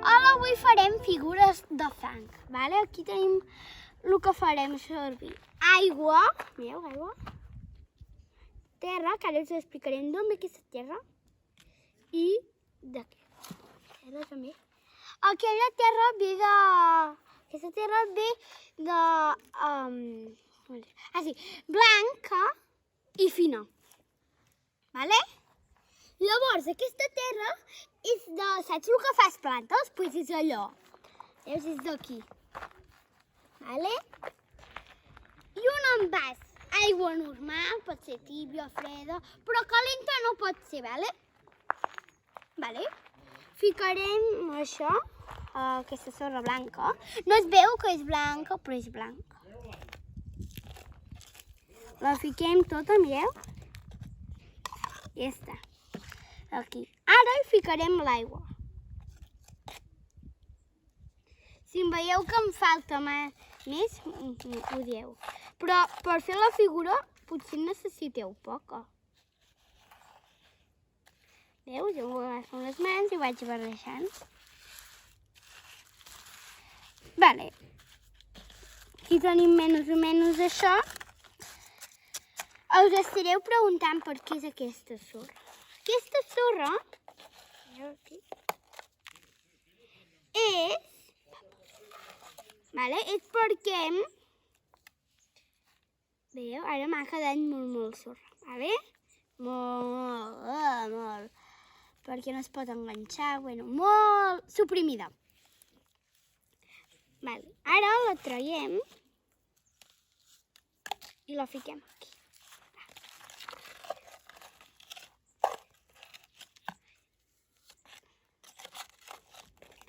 Hola, avui farem figures de fang, ¿vale? Aquí tenim el que farem servir. Aigua, mireu, aigua. Terra, que ara us explicarem d'on ve aquesta terra. I d'aquesta terra també. Aquella terra ve de... Aquesta terra ve de... sí, blanca i fina. ¿Vale? Llavors, aquesta terra és de... Saps el que fas plantes? Doncs és allò. Veus, és d'aquí. Vale? I un envàs. Aigua normal, pot ser tibia, freda, però calenta no pot ser, vale? Vale? Ficarem això, aquesta sorra blanca. No es veu que és blanca, però és blanca. La fiquem tota, mireu. I ja està. Aquí. Ara hi ficarem l'aigua. Si em veieu que em falta més, ho dieu. Però per fer la figura potser necessiteu poca. Veus? Jo ho agafo amb les mans i ho vaig barrejant. Vale. Aquí tenim més o menys això. Us estareu preguntant per què és aquesta sorra. Aquesta sorra és perquè, veieu, ara m'ha quedat molt sorra, vale? Molt, perquè no es pot enganxar, bueno, molt suprimida. Vale, ara la traiem i la fiquem aquí.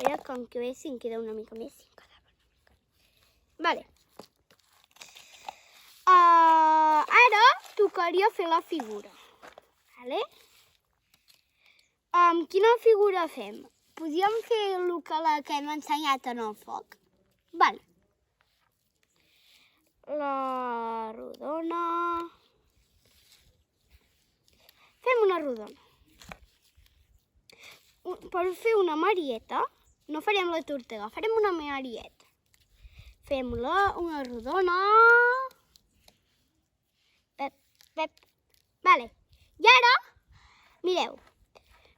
Ara, com que veig, si em queda una mica més, si em quedava una mica. Vale. Ara tocaria fer la figura. Vale? Quina figura fem? Podríem fer el que hem ensenyat en el foc. Vale. La rodona. Fem una rodona. Per fer una marieta, no farem la tortuga, farem una marieta. Fem-la una rodona. Vale. I ara, mireu,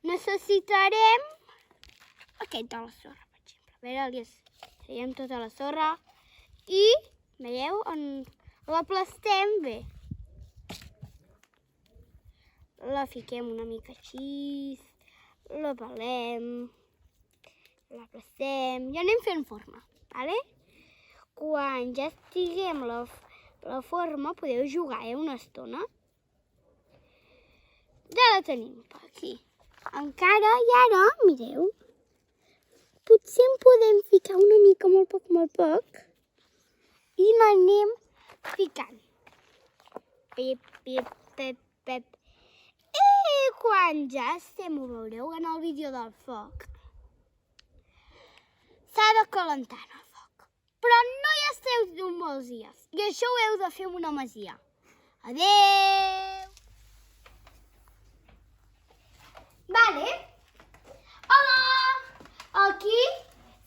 necessitarem aquest de la sorra, per exemple. A veure, li traiem tota la sorra i, veieu, l'aplastem bé. La fiquem una mica així, la pelem, l'aplastem i anem fent forma, vale? Quan ja estiguem la forma, podeu jugar una estona. Ja la tenim per aquí. Encara i ara, mireu, potser en podem ficar una mica, molt poc, i n'anem ficant. Pep. I quan ja estem, ho veureu en el vídeo del foc, s'ha de calentar en el foc. Però no hi esteu molts dies. I això ho heu de fer amb una masia. Adéu! Vale. Hola! Aquí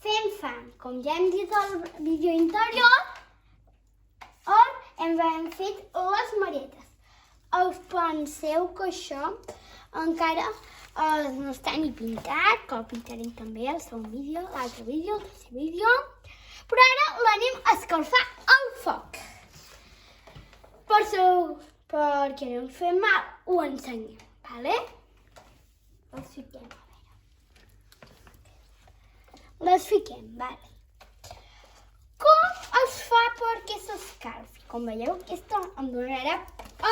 fem fang. Com ja hem dit al vídeo anterior, hem fet les marietes. Us penseu que això encara no està ni pintat, que el pintarem també al segon vídeo, l'altre vídeo, el tercer vídeo. Però ara l'anem a escalfar al foc. Perquè no ens fem mal, ho ensenyem, vale? Les fiquem, a veure. Les fiquem, vale. Com es fa perquè s'escalfi? Com veieu, aquesta em donarà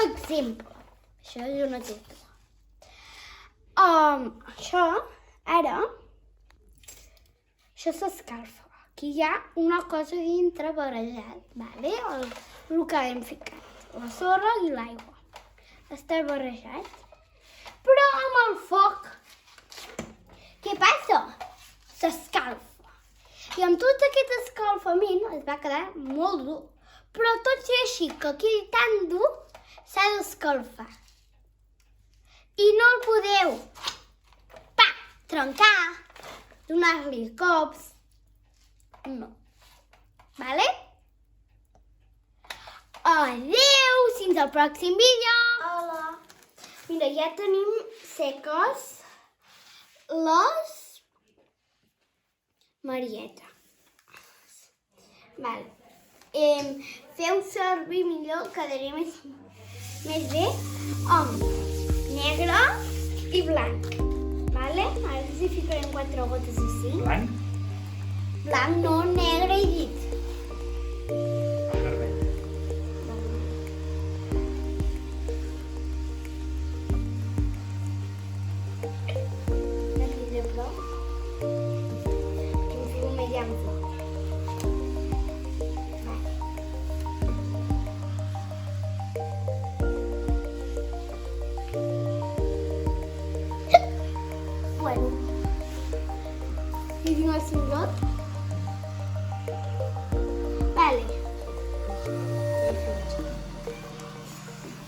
exemple. Això és un exemple. Això, ara, això s'escalfa. Aquí hi ha una cosa dintre barrejat, vale? El que hem ficat, la sorra i l'aigua. Està barrejat. Però amb el foc, què passa? S'escalfa. I amb tot aquest escalfament es va quedar molt dur. Però tot i així que quedi tan dur, s'ha d'escalfar. I no el podeu trencar donar-li cops. No. Vale? Adéu! Fins al pròxim vídeo! Hola! Mira, ja tenim seques les Marieta. Vale. Feu servir millor, quedaria més bé, amb negre i blanc. Vale? Ara els hi ficarem 4 gotes així. Blanc? Blanc no, negre he dit. Vermell. Aquí de prou. Aquí em fico més ample. Bueno. I tinc el cinglot. Vale.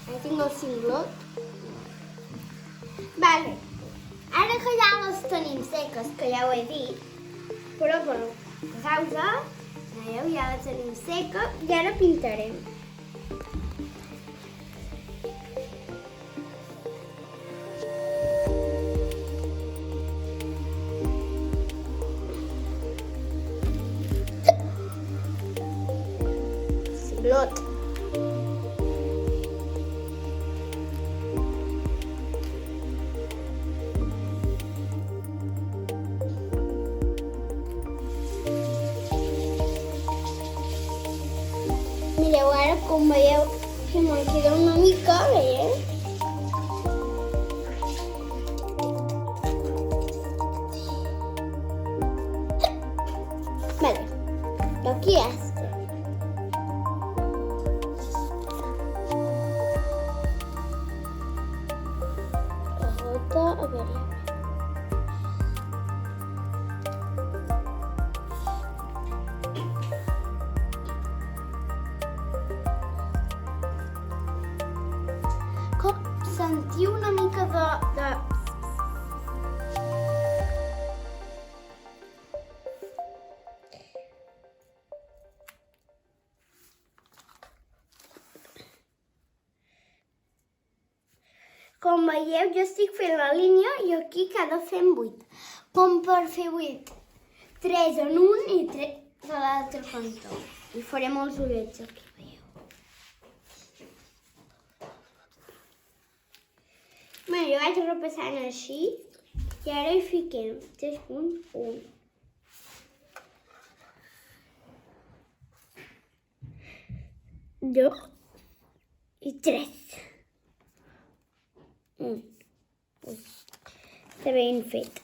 Ara tinc el cinglot. Vale. Ara que ja les tenim seques, que ja ho he dit, però per causa, veieu, ja la tenim seca i ara pintarem. Cinglot. Mireu ara, com veieu, que me'n queda una mica, veieu? Vale, aquí està. La gota, a veure. Sentiu una mica de... Com veieu, jo estic fent la línia i aquí cada fem 8. Com per fer 8? 3 en un i 3 a l'altre cantó. I farem els ullets aquí, veieu. Bé, jo vaig repassant així i ara hi fiquem 3 punts, 1. Dos i 3. Està ben fet.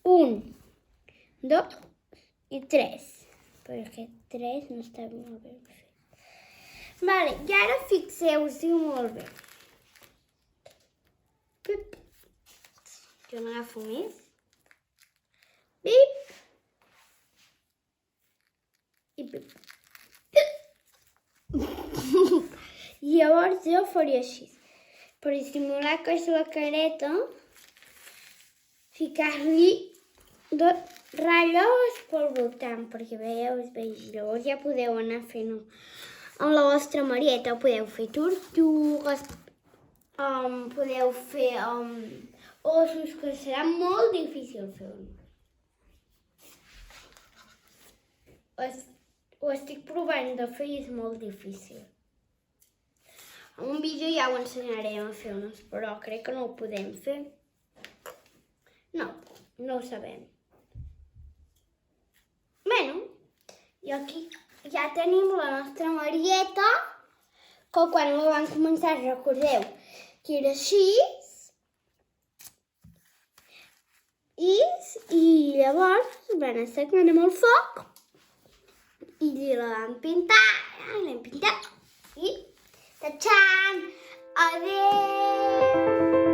1, 2 i 3. Perquè 3 no està molt ben fet. Vale, i ara fixeu-vos-hi molt bé. Pip. Jo n'agafo més. Pip. I pip. Llavors jo faria així. Per dissimular que és la careta, ficar-li ratlles pel voltant, perquè veieu, es vegi. Llavors ja podeu anar fent amb la vostra Marieta. Podeu fer tortugues, podeu fer ossos, que serà molt difícil fer-ho. Ho estic provant de fer i és molt difícil. En un vídeo ja ho ensenyarem a fer unes, però crec que no ho podem fer. No ho sabem. Bueno, i aquí ja tenim la nostra Marieta, que quan la vam començar, recordeu, que era així. I llavors van assecar amb el foc i la vam pintar, l'hem pintat i tachan! Adéu!